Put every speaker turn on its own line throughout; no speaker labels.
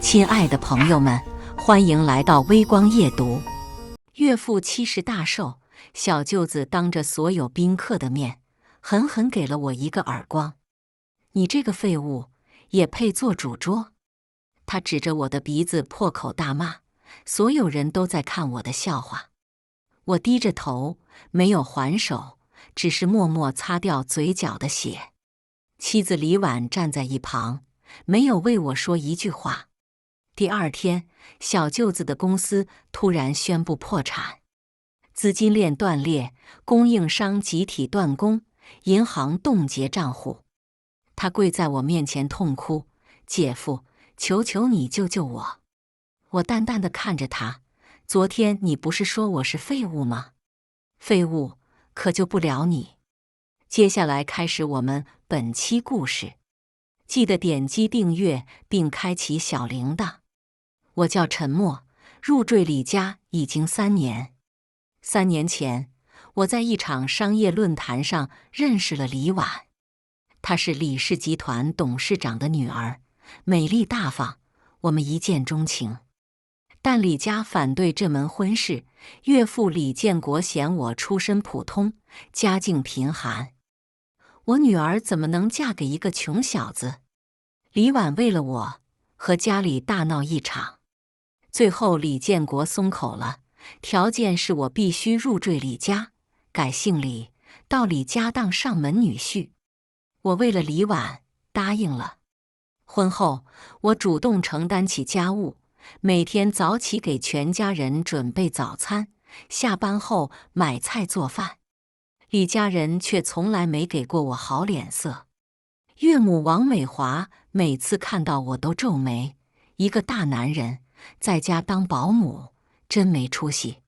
亲爱的朋友们，欢迎来到微光夜读。岳父70大寿，小舅子当着所有宾客的面，狠狠给了我一个耳光。你这个废物，也配做主桌？他指着我的鼻子破口大骂，所有人都在看我的笑话。我低着头，没有还手，只是默默擦掉嘴角的血。妻子李婉站在一旁，没有为我说一句话。第二天，小舅子的公司突然宣布破产，资金链断裂，供应商集体断供，银行冻结账户。他跪在我面前痛哭：“姐夫，求求你救救我！”我淡淡地看着他：“昨天你不是说我是废物吗？废物可救不了你。”接下来开始我们本期故事，记得点击订阅并开启小铃铛。我叫陈默，入赘李家已经3年。3年前，我在一场商业论坛上认识了李婉。她是李氏集团董事长的女儿，美丽大方，我们一见钟情。但李家反对这门婚事，岳父李建国嫌我出身普通，家境贫寒。我女儿怎么能嫁给一个穷小子？李婉为了我，和家里大闹一场。最后李建国松口了，条件是我必须入赘李家，改姓李，到李家当上门女婿。我为了李婉答应了。婚后，我主动承担起家务，每天早起给全家人准备早餐，下班后买菜做饭。李家人却从来没给过我好脸色。岳母王美华每次看到我都皱眉，一个大男人在家当保姆，真没出息。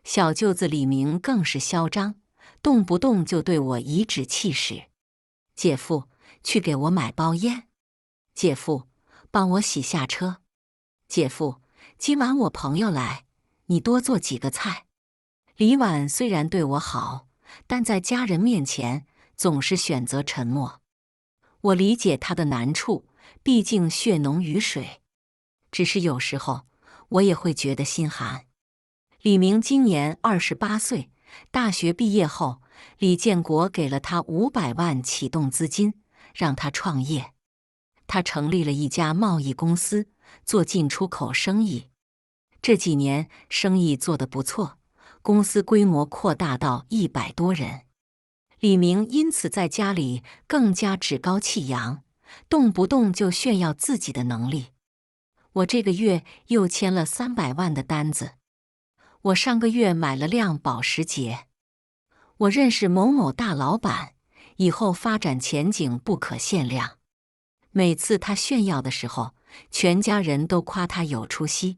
小舅子李明更是嚣张，动不动就对我颐指气使：“姐夫，去给我买包烟；姐夫，帮我洗下车；姐夫，今晚我朋友来，你多做几个菜。”李婉虽然对我好，但在家人面前总是选择沉默。我理解他的难处，毕竟血浓于水。只是有时候，我也会觉得心寒。李明今年28岁，大学毕业后，李建国给了他500万启动资金，让他创业。他成立了一家贸易公司，做进出口生意。这几年生意做得不错，公司规模扩大到100多人。李明因此在家里更加趾高气扬，动不动就炫耀自己的能力。我这个月又签了300万的单子。我上个月买了辆保时捷。我认识某某大老板，以后发展前景不可限量。每次他炫耀的时候，全家人都夸他有出息，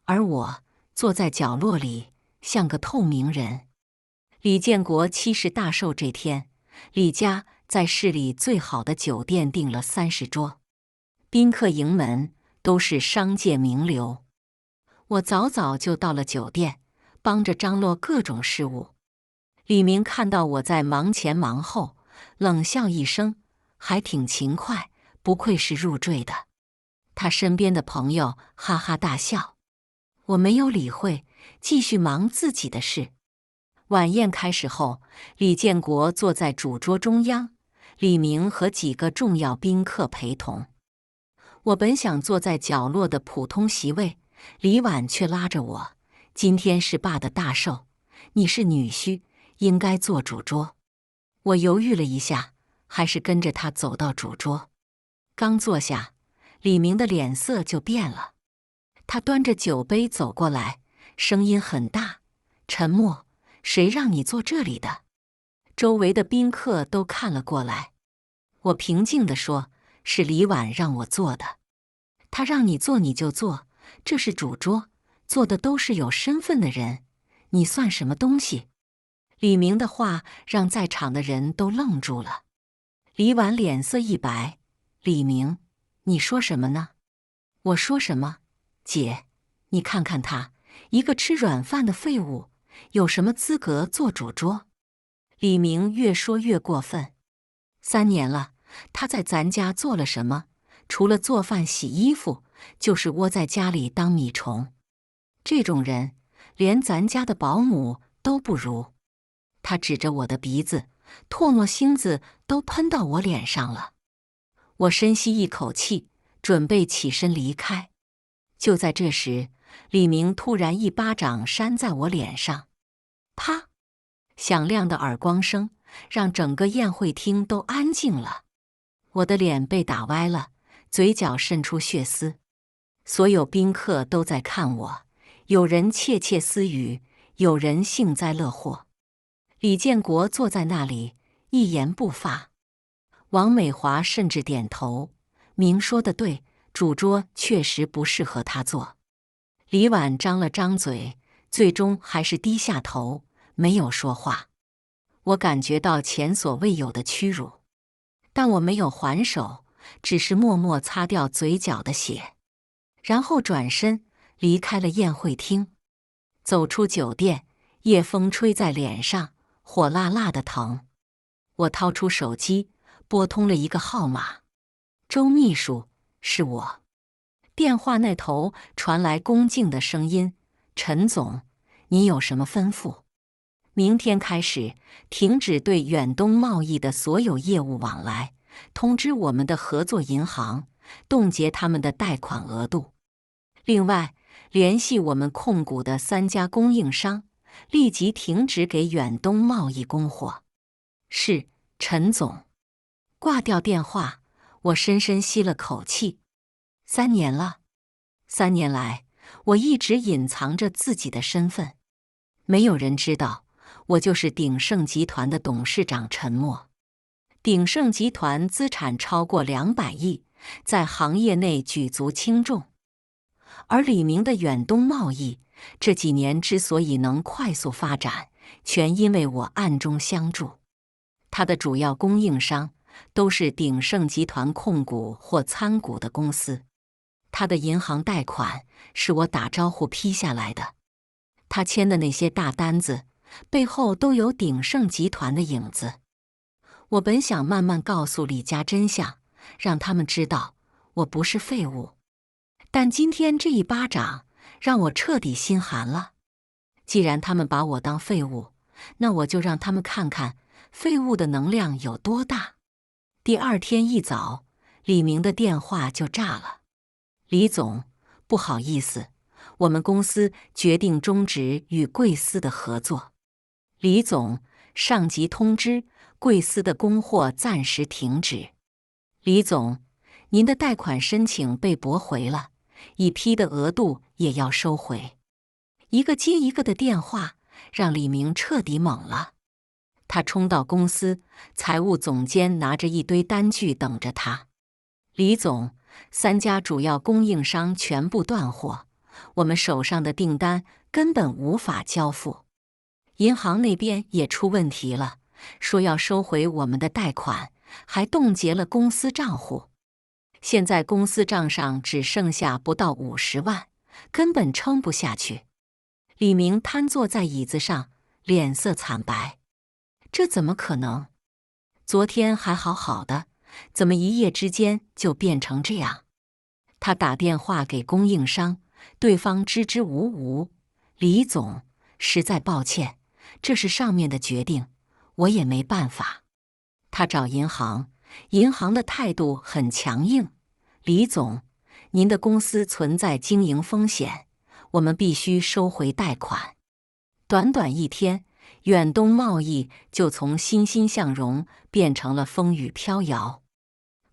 而我坐在角落里像个透明人。李建国70大寿这天，李家在市里最好的酒店订了30桌，宾客盈门，都是商界名流。我早早就到了酒店，帮着张罗各种事务。李明看到我在忙前忙后，冷笑一声：“还挺勤快，不愧是入赘的。”他身边的朋友哈哈大笑。我没有理会，继续忙自己的事。晚宴开始后，李建国坐在主桌中央，李明和几个重要宾客陪同。我本想坐在角落的普通席位，李婉却拉着我：“今天是爸的大寿，你是女婿，应该坐主桌。”我犹豫了一下，还是跟着他走到主桌。刚坐下，李明的脸色就变了。他端着酒杯走过来，声音很大：“陈默，谁让你坐这里的？”周围的宾客都看了过来。我平静地说：“是李婉让我坐的。他让你坐你就坐，这是主桌，坐的都是有身份的人，你算什么东西？”李明的话让在场的人都愣住了。李婉脸色一白：“李明，你说什么呢？”我说什么？姐，你看看他，一个吃软饭的废物，有什么资格做主桌？李明越说越过分。3年了，他在咱家做了什么？除了做饭洗衣服，就是窝在家里当米虫。这种人，连咱家的保姆都不如。他指着我的鼻子，唾沫星子都喷到我脸上了。我深吸一口气，准备起身离开。就在这时，李明突然一巴掌扇在我脸上，啪！响亮的耳光声让整个宴会厅都安静了。我的脸被打歪了，嘴角渗出血丝。所有宾客都在看我，有人窃窃私语，有人幸灾乐祸。李建国坐在那里，一言不发。王美华甚至点头，明说的对，主桌确实不适合他坐。李婉张了张嘴，最终还是低下头，没有说话。我感觉到前所未有的屈辱，但我没有还手，只是默默擦掉嘴角的血，然后转身离开了宴会厅。走出酒店，夜风吹在脸上，火辣辣的疼。我掏出手机，拨通了一个号码。周秘书，是我。电话那头传来恭敬的声音：陈总，您有什么吩咐？明天开始停止对远东贸易的所有业务往来，通知我们的合作银行，冻结他们的贷款额度。另外，联系我们控股的3家供应商，立即停止给远东贸易供货。是，陈总。挂掉电话，我深深吸了口气。3年了，3年来，我一直隐藏着自己的身份，没有人知道我就是鼎盛集团的董事长陈默。鼎盛集团资产超过200亿，在行业内举足轻重。而李明的远东贸易这几年之所以能快速发展，全因为我暗中相助。他的主要供应商都是鼎盛集团控股或参股的公司。他的银行贷款是我打招呼批下来的。他签的那些大单子，背后都有鼎盛集团的影子。我本想慢慢告诉李家真相，让他们知道我不是废物。但今天这一巴掌让我彻底心寒了。既然他们把我当废物，那我就让他们看看废物的能量有多大。第二天一早，李明的电话就炸了。李总，不好意思，我们公司决定终止与贵司的合作。李总，上级通知，贵司的供货暂时停止。李总，您的贷款申请被驳回了，已批的额度也要收回。一个接一个的电话，让李明彻底懵了。他冲到公司，财务总监拿着一堆单据等着他。李总，3家主要供应商全部断货，我们手上的订单根本无法交付。银行那边也出问题了，说要收回我们的贷款，还冻结了公司账户。现在公司账上只剩下不到50万，根本撑不下去。李明瘫坐在椅子上，脸色惨白。这怎么可能？昨天还好好的，怎么一夜之间就变成这样？他打电话给供应商，对方支支吾吾。李总，实在抱歉，这是上面的决定，我也没办法。他找银行，银行的态度很强硬。李总，您的公司存在经营风险，我们必须收回贷款。短短1天，远东贸易就从欣欣向荣变成了风雨飘摇。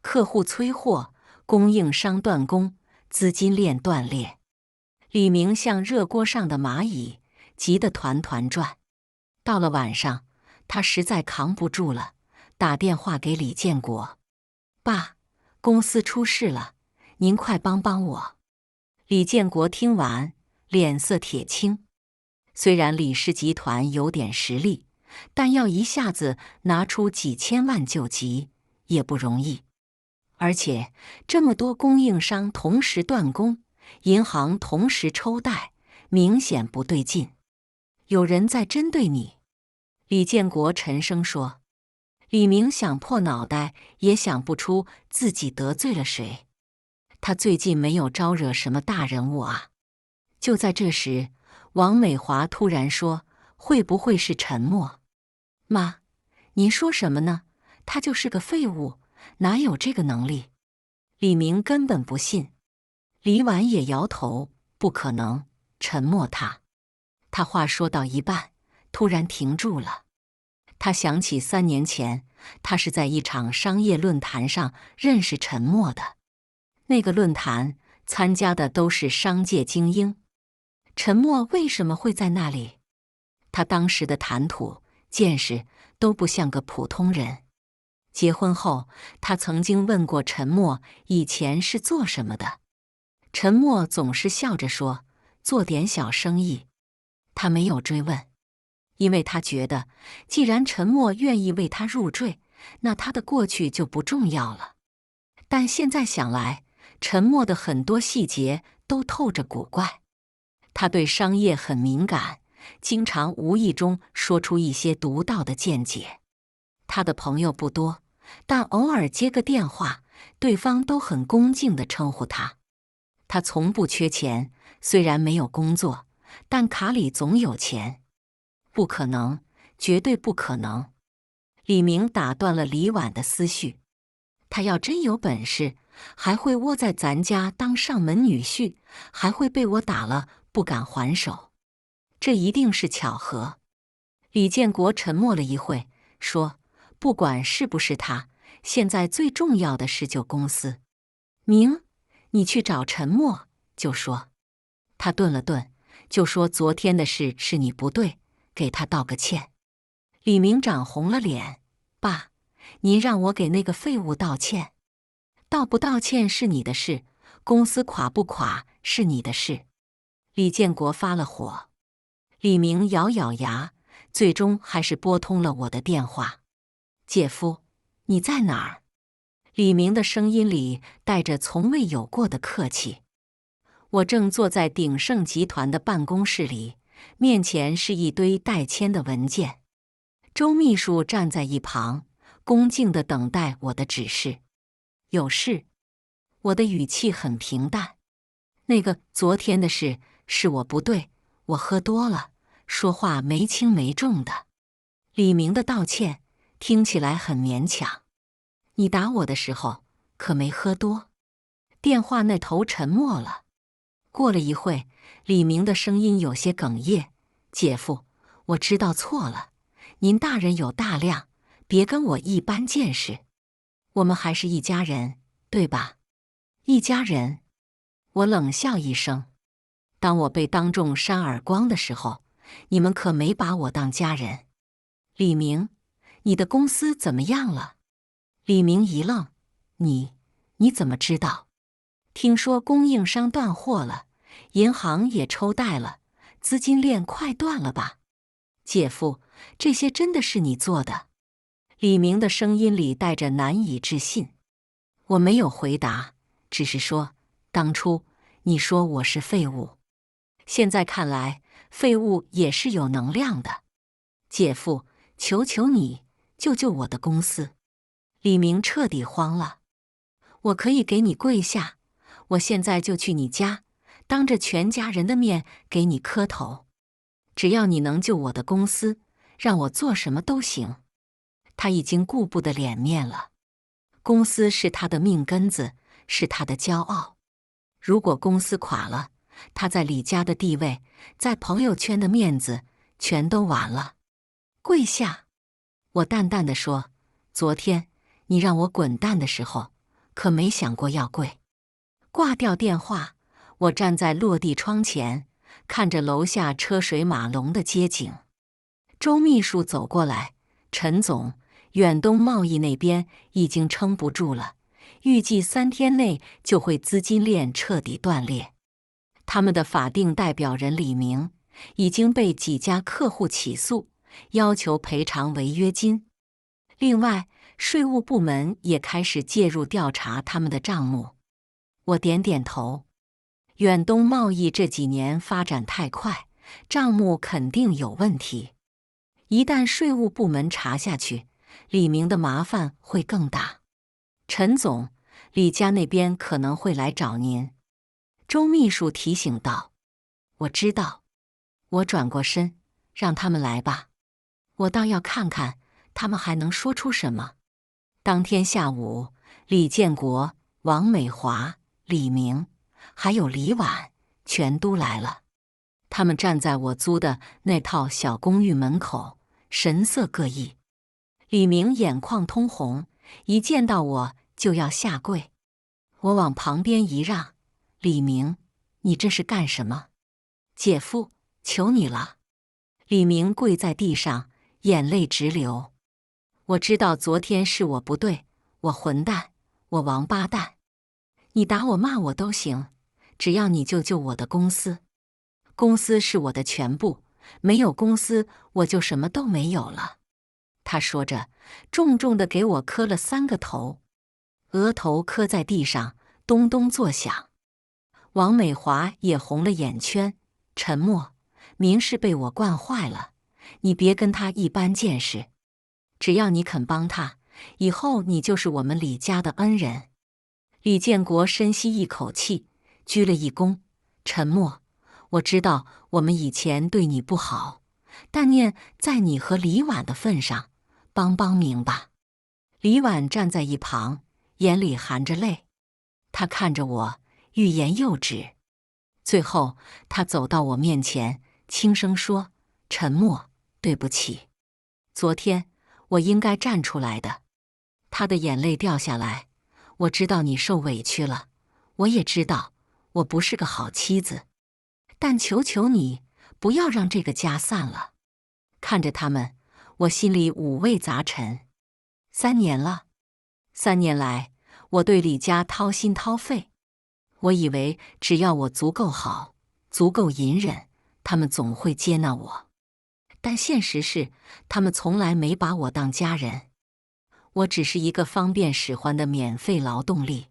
客户催货，供应商断供，资金链断裂。李明像热锅上的蚂蚁，急得团团转。到了晚上，他实在扛不住了，打电话给李建国：“爸，公司出事了，您快帮帮我。”李建国听完，脸色铁青。虽然李氏集团有点实力，但要一下子拿出几千万救急也不容易。而且这么多供应商同时断供，银行同时抽贷，明显不对劲。有人在针对你。李建国沉声说。李明想破脑袋也想不出自己得罪了谁。他最近没有招惹什么大人物啊？就在这时，王美华突然说：“会不会是陈默？”妈，您说什么呢？他就是个废物，哪有这个能力？李明根本不信。李婉也摇头：“不可能，陈默他……”他话说到一半，突然停住了。他想起3年前，他是在一场商业论坛上认识陈默的。那个论坛参加的都是商界精英，陈默为什么会在那里？他当时的谈吐、见识都不像个普通人。结婚后，他曾经问过陈默以前是做什么的，陈默总是笑着说做点小生意。他没有追问，因为他觉得既然陈默愿意为他入赘，那他的过去就不重要了。但现在想来，陈默的很多细节都透着古怪。他对商业很敏感，经常无意中说出一些独到的见解。他的朋友不多，但偶尔接个电话，对方都很恭敬地称呼他。他从不缺钱，虽然没有工作，但卡里总有钱。不可能，绝对不可能！李明打断了李婉的思绪。他要真有本事，还会窝在咱家当上门女婿，还会被我打了不敢还手。这一定是巧合。李建国沉默了一会，说：“不管是不是他，现在最重要的是救公司。明，你去找陈默，就说……”他顿了顿，就说：“昨天的事是你不对，给他道个歉。”李明长红了脸：“爸，您让我给那个废物道歉？道不道歉是你的事，公司垮不垮是你的事。”李建国发了火。李明咬咬牙，最终还是拨通了我的电话：“姐夫，你在哪儿？”李明的声音里带着从未有过的客气。我正坐在鼎盛集团的办公室里，面前是一堆待签的文件。周秘书站在一旁，恭敬地等待我的指示。有事？我的语气很平淡。那个昨天的事是我不对，我喝多了，说话没轻没重的。李明的道歉听起来很勉强。你打我的时候可没喝多。电话那头沉默了。过了一会，李明的声音有些哽咽：“姐夫，我知道错了，您大人有大量，别跟我一般见识。我们还是一家人，对吧？”“一家人。”我冷笑一声。当我被当众扇耳光的时候，你们可没把我当家人。李明，你的公司怎么样了？李明一愣：“你怎么知道？”“听说供应商断货了，银行也抽贷了，资金链快断了吧？”“姐夫，这些真的是你做的？”李明的声音里带着难以置信。我没有回答，只是说：“当初你说我是废物，现在看来，废物也是有能量的。姐夫，求求你，救救我的公司！”李明彻底慌了。“我可以给你跪下，我现在就去你家，当着全家人的面给你磕头。只要你能救我的公司，让我做什么都行。”他已经顾不得脸面了。公司是他的命根子，是他的骄傲。如果公司垮了，他在李家的地位，在朋友圈的面子，全都完了。跪下！我淡淡的说：“昨天你让我滚蛋的时候，可没想过要跪。”挂掉电话，我站在落地窗前，看着楼下车水马龙的街景。周秘书走过来：“陈总，远东贸易那边已经撑不住了，预计3天内就会资金链彻底断裂。他们的法定代表人李明已经被几家客户起诉，要求赔偿违约金。另外，税务部门也开始介入调查他们的账目。”我点点头。远东贸易这几年发展太快，账目肯定有问题。一旦税务部门查下去，李明的麻烦会更大。陈总，李家那边可能会来找您。”周秘书提醒道。“我知道。”我转过身，让他们来吧，我倒要看看他们还能说出什么。当天下午，李建国、王美华、李明，还有李婉，全都来了。他们站在我租的那套小公寓门口，神色各异。李明眼眶通红，一见到我就要下跪。我往旁边一让：“李明，你这是干什么？姐夫，求你了！”李明跪在地上，眼泪直流。我知道昨天是我不对，我混蛋，我王八蛋。你打我骂我都行，只要你救我的公司。公司是我的全部，没有公司我就什么都没有了。他说着，重重地给我磕了3个头，额头磕在地上，咚咚作响。王美华也红了眼圈，沉默。明是被我惯坏了，你别跟他一般见识。只要你肯帮他，以后你就是我们李家的恩人。李建国深吸一口气，鞠了一躬，沉默。我知道我们以前对你不好，但念在你和李婉的份上，帮帮忙吧。李婉站在一旁，眼里含着泪，她看着我，欲言又止。最后，她走到我面前，轻声说：“沉默，对不起。昨天我应该站出来的。”她的眼泪掉下来。我知道你受委屈了，我也知道我不是个好妻子，但求求你不要让这个家散了。看着他们，我心里五味杂陈。3年了，3年来我对李家掏心掏肺，我以为只要我足够好，足够隐忍，他们总会接纳我。但现实是，他们从来没把我当家人。我只是一个方便使唤的免费劳动力，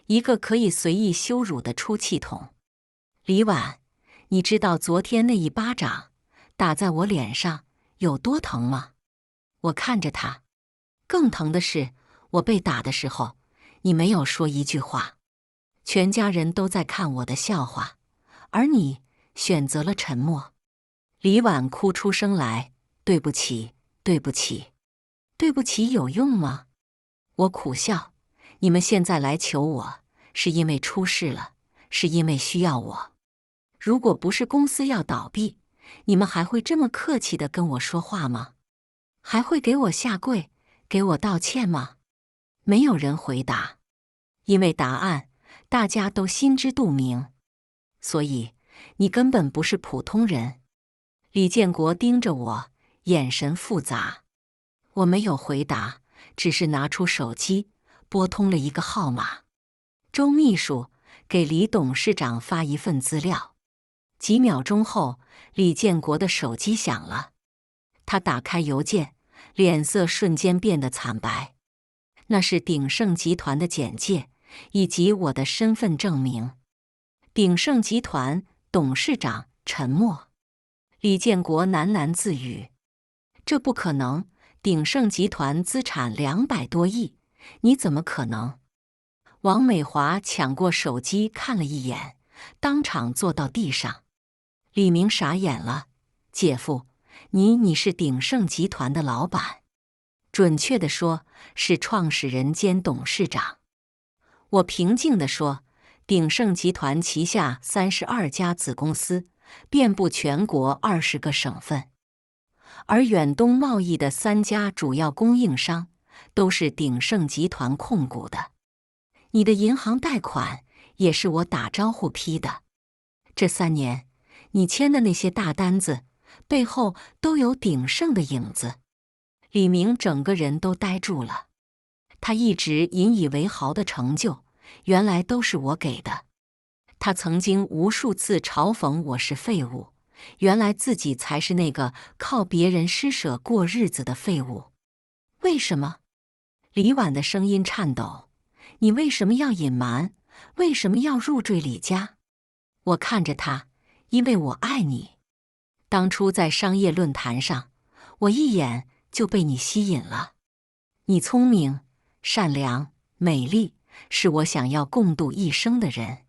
一个可以随意羞辱的出气筒。李婉，你知道昨天那一巴掌打在我脸上有多疼吗？我看着他，更疼的是，我被打的时候，你没有说一句话，全家人都在看我的笑话，而你选择了沉默。李婉哭出声来：“对不起，对不起。”对不起有用吗？我苦笑。你们现在来求我，是因为出事了，是因为需要我。如果不是公司要倒闭，你们还会这么客气地跟我说话吗？还会给我下跪，给我道歉吗？没有人回答，因为答案大家都心知肚明。所以你根本不是普通人。李建国盯着我，眼神复杂。我没有回答，只是拿出手机，拨通了一个号码。周秘书给李董事长发一份资料。几秒钟后，李建国的手机响了。他打开邮件，脸色瞬间变得惨白。那是鼎盛集团的简介，以及我的身份证明。鼎盛集团董事长沉默。李建国喃喃自语：“这不可能。鼎盛集团资产200多亿，你怎么可能？”王美华抢过手机看了一眼，当场坐到地上。李明傻眼了：“姐夫，你是鼎盛集团的老板，准确地说是创始人兼董事长。”我平静地说：“鼎盛集团旗下32家子公司，遍布全国20个省份。而远东贸易的3家主要供应商都是鼎盛集团控股的。你的银行贷款也是我打招呼批的。这3年，你签的那些大单子背后都有鼎盛的影子。”李明整个人都呆住了。他一直引以为豪的成就，原来都是我给的。他曾经无数次嘲讽我是废物。原来自己才是那个靠别人施舍过日子的废物。为什么？李婉的声音颤抖：“你为什么要隐瞒？为什么要入赘李家？”我看着他：“因为我爱你。当初在商业论坛上，我一眼就被你吸引了。你聪明、善良、美丽，是我想要共度一生的人。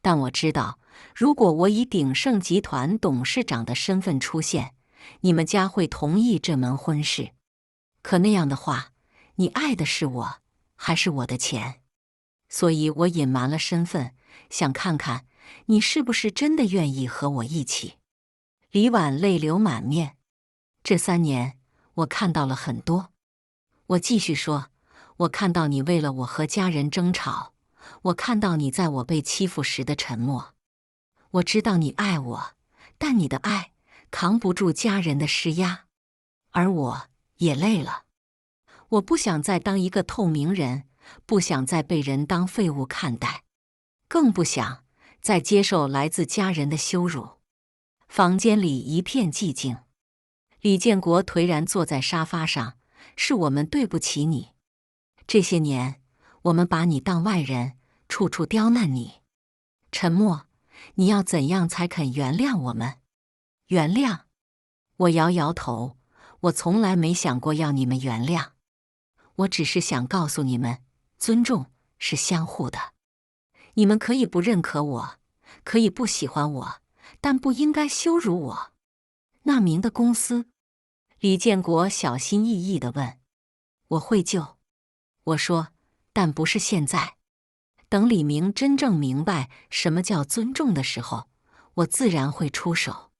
但我知道，如果我以鼎盛集团董事长的身份出现，你们家会同意这门婚事。可那样的话，你爱的是我，还是我的钱？所以我隐瞒了身份，想看看你是不是真的愿意和我一起。李婉泪流满面。这3年，我看到了很多。我继续说，我看到你为了我和家人争吵，我看到你在我被欺负时的沉默。我知道你爱我，但你的爱扛不住家人的施压，而我也累了。我不想再当一个透明人，不想再被人当废物看待，更不想再接受来自家人的羞辱。房间里一片寂静。李建国颓然坐在沙发上，是我们对不起你。这些年，我们把你当外人，处处刁难你。沉默，你要怎样才肯原谅我们？原谅？我摇摇头，我从来没想过要你们原谅。我只是想告诉你们，尊重是相互的。你们可以不认可我，可以不喜欢我，但不应该羞辱我。那明的公司，李建国小心翼翼地问。我会救。我说，但不是现在。等李明真正明白什么叫尊重的时候，我自然会出手。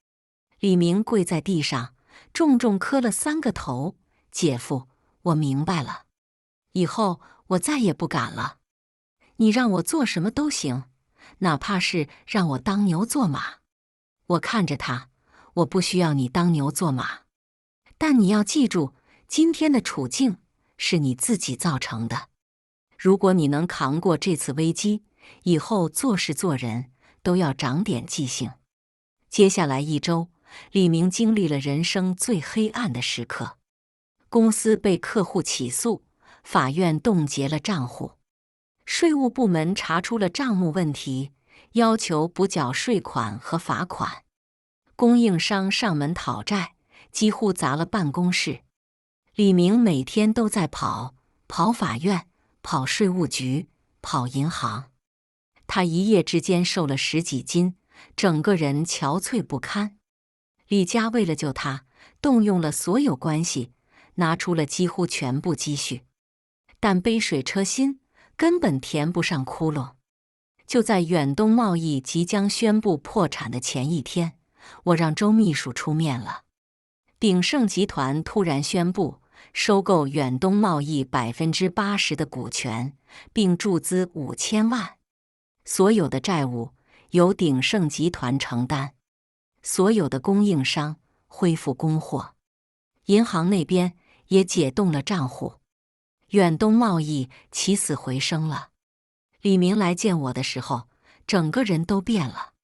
李明跪在地上，重重磕了3个头。姐夫，我明白了，以后我再也不敢了。你让我做什么都行，哪怕是让我当牛做马。我看着他，我不需要你当牛做马，但你要记住，今天的处境是你自己造成的。如果你能扛过这次危机，以后做事做人都要长点记性。接下来1周，李明经历了人生最黑暗的时刻。公司被客户起诉，法院冻结了账户，税务部门查出了账目问题，要求补缴税款和罚款。供应商上门讨债，几乎砸了办公室。李明每天都在跑法院，跑税务局，跑银行。他一夜之间瘦了10几斤，整个人憔悴不堪。李家为了救他，动用了所有关系，拿出了几乎全部积蓄，但杯水车薪，根本填不上窟窿。就在远东贸易即将宣布破产的前一天，我让周秘书出面了。鼎盛集团突然宣布收购远东贸易80%的股权，并注资5000万，所有的债务由鼎盛集团承担，所有的供应商恢复供货，银行那边也解冻了账户，远东贸易起死回生了。李明来见我的时候，整个人都变了，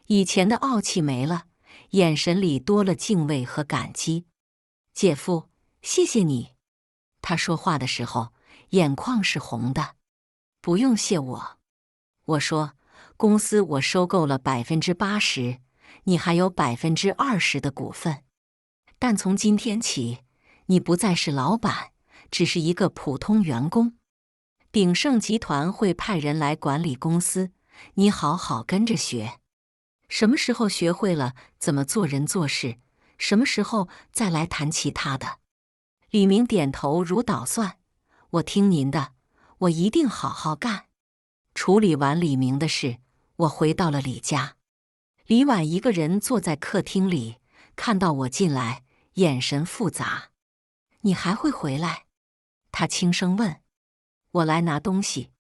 以前的傲气没了，眼神里多了敬畏和感激。姐夫，谢谢你。他说话的时候，眼眶是红的。不用谢我。我说，公司我收购了80%，你还有20%的股份。但从今天起，你不再是老板，只是一个普通员工。鼎盛集团会派人来管理公司，你好好跟着学。什么时候学会了怎么做人做事，什么时候再来谈其他的。李明点头如捣蒜，我听您的，我一定好好干。处理完李明的事，我回到了李家。李婉一个人坐在客厅里，看到我进来，眼神复杂。你还会回来？他轻声问。我来拿东西。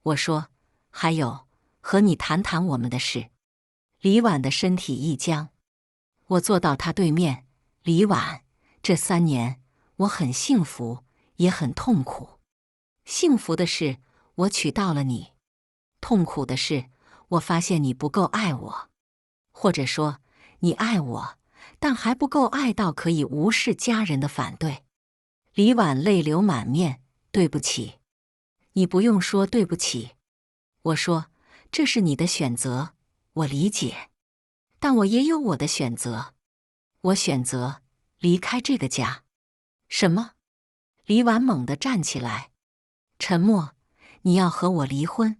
我说，还有，和你谈谈我们的事。李婉的身体一僵。我坐到他对面。李婉，这3年我很幸福，也很痛苦。幸福的是我娶到了你，痛苦的是我发现你不够爱我，或者说你爱我，但还不够爱到可以无视家人的反对。李婉泪流满面。对不起。你不用说对不起。我说，这是你的选择，我理解，但我也有我的选择。我选择离开这个家。什么？李婉猛地站起来。沉默。你要和我离婚？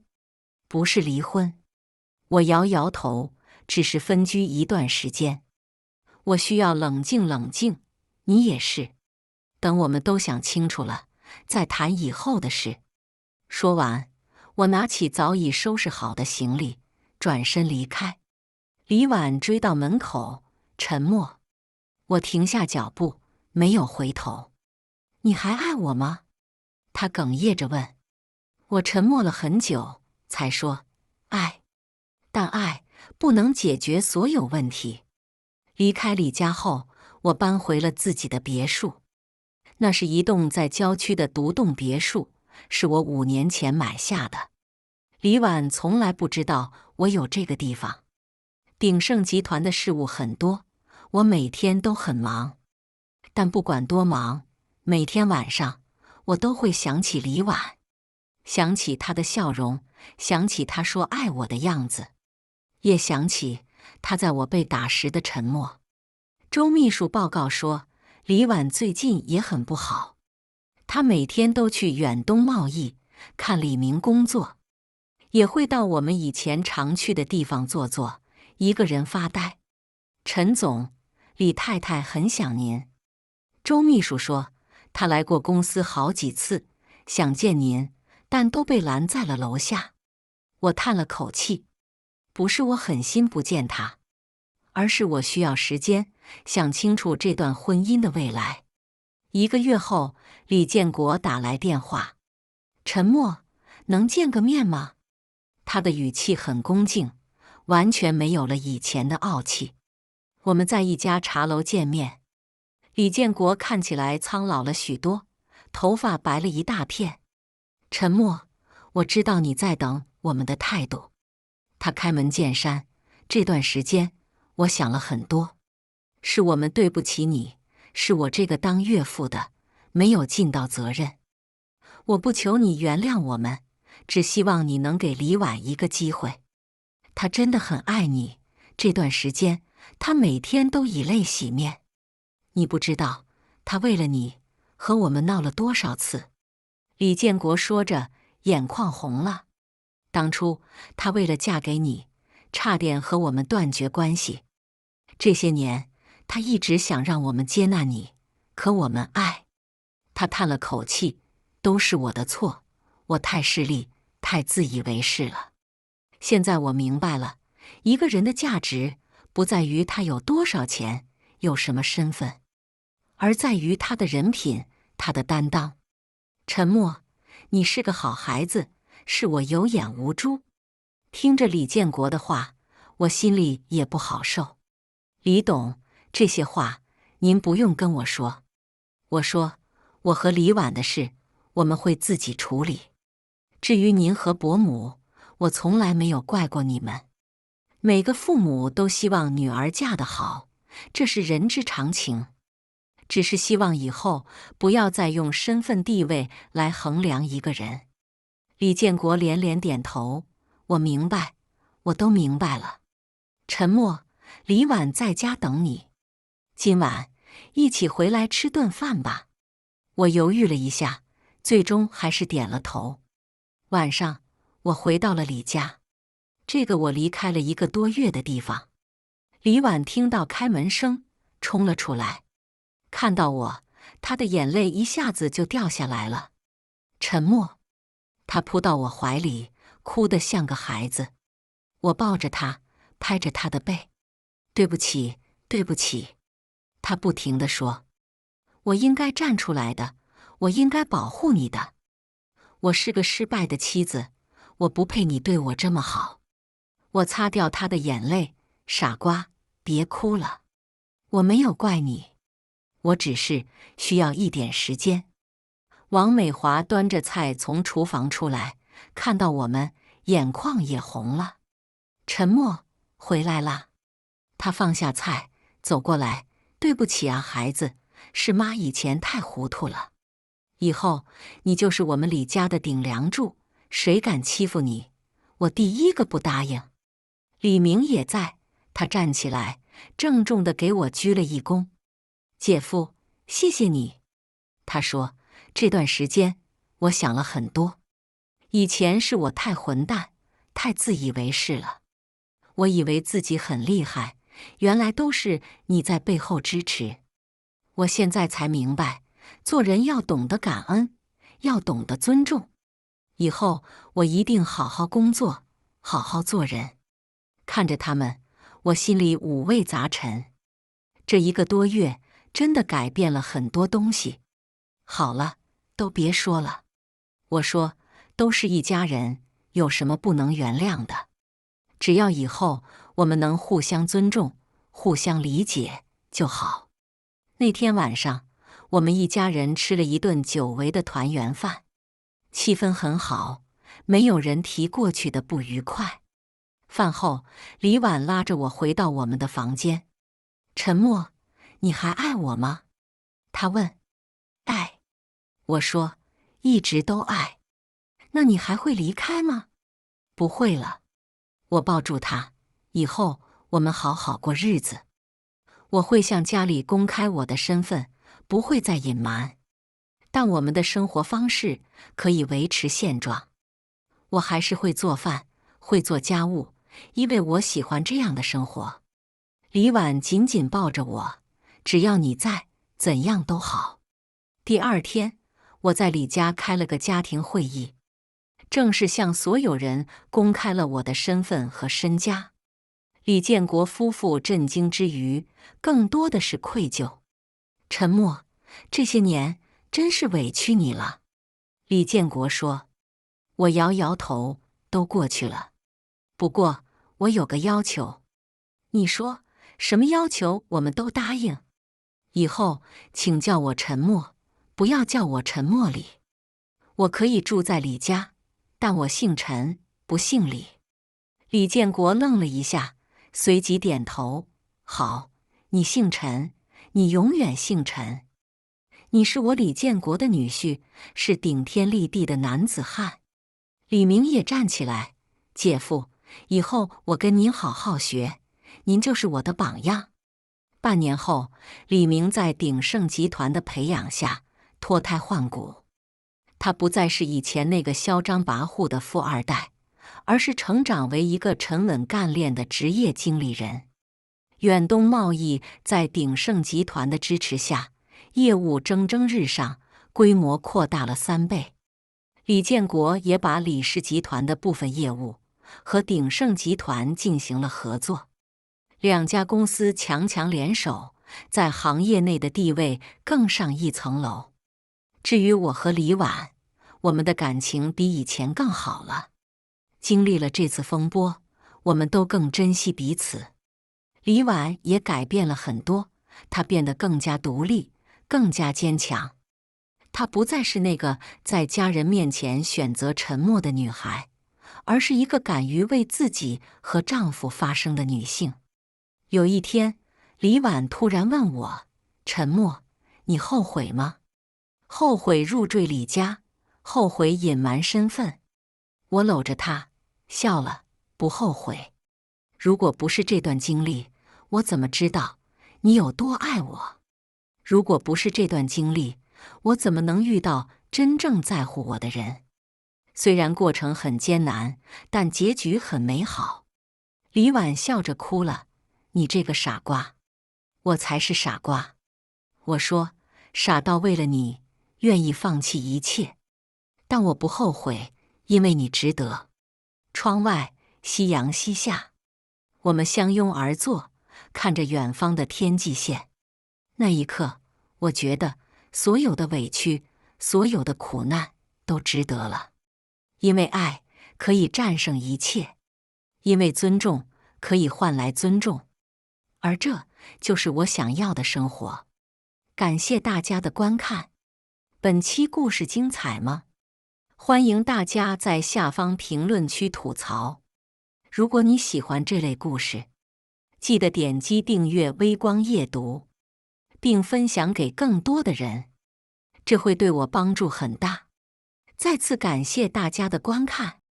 不是离婚。我摇摇头，只是分居一段时间。我需要冷静冷静，你也是。等我们都想清楚了，再谈以后的事。说完，我拿起早已收拾好的行李，转身离开。李婉追到门口，沉默。我停下脚步，没有回头。你还爱我吗？他哽咽着问。我沉默了很久，才说：爱。但爱不能解决所有问题。离开李家后，我搬回了自己的别墅。那是一栋在郊区的独栋别墅，是我5年前买下的。李婉从来不知道我有这个地方。鼎盛集团的事务很多，我每天都很忙。但不管多忙，每天晚上我都会想起李婉，想起她的笑容，想起她说爱我的样子，也想起她在我被打时的沉默。周秘书报告说，李婉最近也很不好，她每天都去远东贸易看李明工作，也会到我们以前常去的地方坐坐，一个人发呆。陈总，李太太很想您。周秘书说，她来过公司好几次，想见您，但都被拦在了楼下。我叹了口气，不是我狠心不见她，而是我需要时间想清楚这段婚姻的未来。1个月后，李建国打来电话。沉默，能见个面吗？他的语气很恭敬，完全没有了以前的傲气。我们在一家茶楼见面。李建国看起来苍老了许多，头发白了一大片。沉默，我知道你在等我们的态度。他开门见山，这段时间我想了很多。是我们对不起你，是我这个当岳父的没有尽到责任。我不求你原谅我们，只希望你能给李婉一个机会。他真的很爱你，这段时间他每天都以泪洗面。你不知道，他为了你和我们闹了多少次。李建国说着，眼眶红了。当初他为了嫁给你，差点和我们断绝关系。这些年，他一直想让我们接纳你，可我们爱。他叹了口气，都是我的错，我太势利，太自以为是了。现在我明白了，一个人的价值不在于他有多少钱，有什么身份，而在于他的人品，他的担当。沉默，你是个好孩子，是我有眼无珠。听着李建国的话，我心里也不好受。李董，这些话您不用跟我说。我说，我和李婉的事，我们会自己处理。至于您和伯母，我从来没有怪过你们。每个父母都希望女儿嫁得好，这是人之常情。只是希望以后不要再用身份地位来衡量一个人。李建国连连点头，我明白，我都明白了。沉默，李婉在家等你，今晚一起回来吃顿饭吧。我犹豫了一下，最终还是点了头。晚上，我回到了李家，这个我离开了1个多月的地方。李婉听到开门声，冲了出来。看到我，她的眼泪一下子就掉下来了。沉默，她扑到我怀里，哭得像个孩子。我抱着她，拍着她的背。对不起，对不起。她不停地说。我应该站出来的，我应该保护你的。我是个失败的妻子，我不配你对我这么好。我擦掉她的眼泪，傻瓜，别哭了。我没有怪你。我只是需要一点时间。王美华端着菜从厨房出来，看到我们，眼眶也红了。沉默，回来啦。她放下菜，走过来，对不起啊，孩子，是妈以前太糊涂了。以后你就是我们李家的顶梁柱，谁敢欺负你，我第一个不答应。李明也在，他站起来，郑重地给我鞠了一躬。姐夫，谢谢你。他说，这段时间我想了很多。以前是我太混蛋，太自以为是了。我以为自己很厉害，原来都是你在背后支持。我现在才明白，做人要懂得感恩，要懂得尊重。以后我一定好好工作，好好做人。看着他们，我心里五味杂陈。这1个多月真的改变了很多东西。好了，都别说了。我说，都是一家人，有什么不能原谅的？只要以后我们能互相尊重、互相理解就好。那天晚上，我们一家人吃了一顿久违的团圆饭，气氛很好，没有人提过去的不愉快。饭后，李婉拉着我回到我们的房间。沉默，你还爱我吗？他问。爱。我说，一直都爱。那你还会离开吗？不会了。我抱住他，以后我们好好过日子。我会向家里公开我的身份，不会再隐瞒。但我们的生活方式可以维持现状。我还是会做饭，会做家务，因为我喜欢这样的生活。李婉紧紧抱着我，只要你在，怎样都好。第2天，我在李家开了个家庭会议，正式向所有人公开了我的身份和身家。李建国夫妇震惊之余，更多的是愧疚。沉默，这些年真是委屈你了。李建国说。我摇摇头，都过去了。不过，我有个要求。你说，什么要求我们都答应。以后请叫我沉默，不要叫我陈默里。我可以住在李家，但我姓陈，不姓李。李建国愣了一下，随即点头。好，你姓陈，你永远姓陈。你是我李建国的女婿，是顶天立地的男子汉。李明也站起来，姐夫，以后我跟您好好学，您就是我的榜样。半年后，李明在鼎盛集团的培养下脱胎换骨，他不再是以前那个嚣张跋扈的富二代，而是成长为一个沉稳干练的职业经理人。远东贸易在鼎盛集团的支持下，业务蒸蒸日上，规模扩大了3倍。李建国也把李氏集团的部分业务和鼎盛集团进行了合作，2家公司强强联手，在行业内的地位更上一层楼。至于我和李婉，我们的感情比以前更好了。经历了这次风波，我们都更珍惜彼此。李婉也改变了很多，她变得更加独立，更加坚强。她不再是那个在家人面前选择沉默的女孩，而是一个敢于为自己和丈夫发声的女性。有一天，李婉突然问我：“沉默，你后悔吗？后悔入赘李家，后悔隐瞒身份？”我搂着她笑了，不后悔。如果不是这段经历，我怎么知道你有多爱我？如果不是这段经历，我怎么能遇到真正在乎我的人？虽然过程很艰难，但结局很美好。李婉笑着哭了：“你这个傻瓜。”我才是傻瓜。我说，傻到为了你，愿意放弃一切。但我不后悔，因为你值得。窗外，夕阳西下，我们相拥而坐，看着远方的天际线。那一刻，我觉得所有的委屈，所有的苦难都值得了。因为爱可以战胜一切，因为尊重可以换来尊重，而这就是我想要的生活。感谢大家的观看。本期故事精彩吗？欢迎大家在下方评论区吐槽。如果你喜欢这类故事，记得点击订阅微光夜读，并分享给更多的人，这会对我帮助很大。再次感谢大家的观看。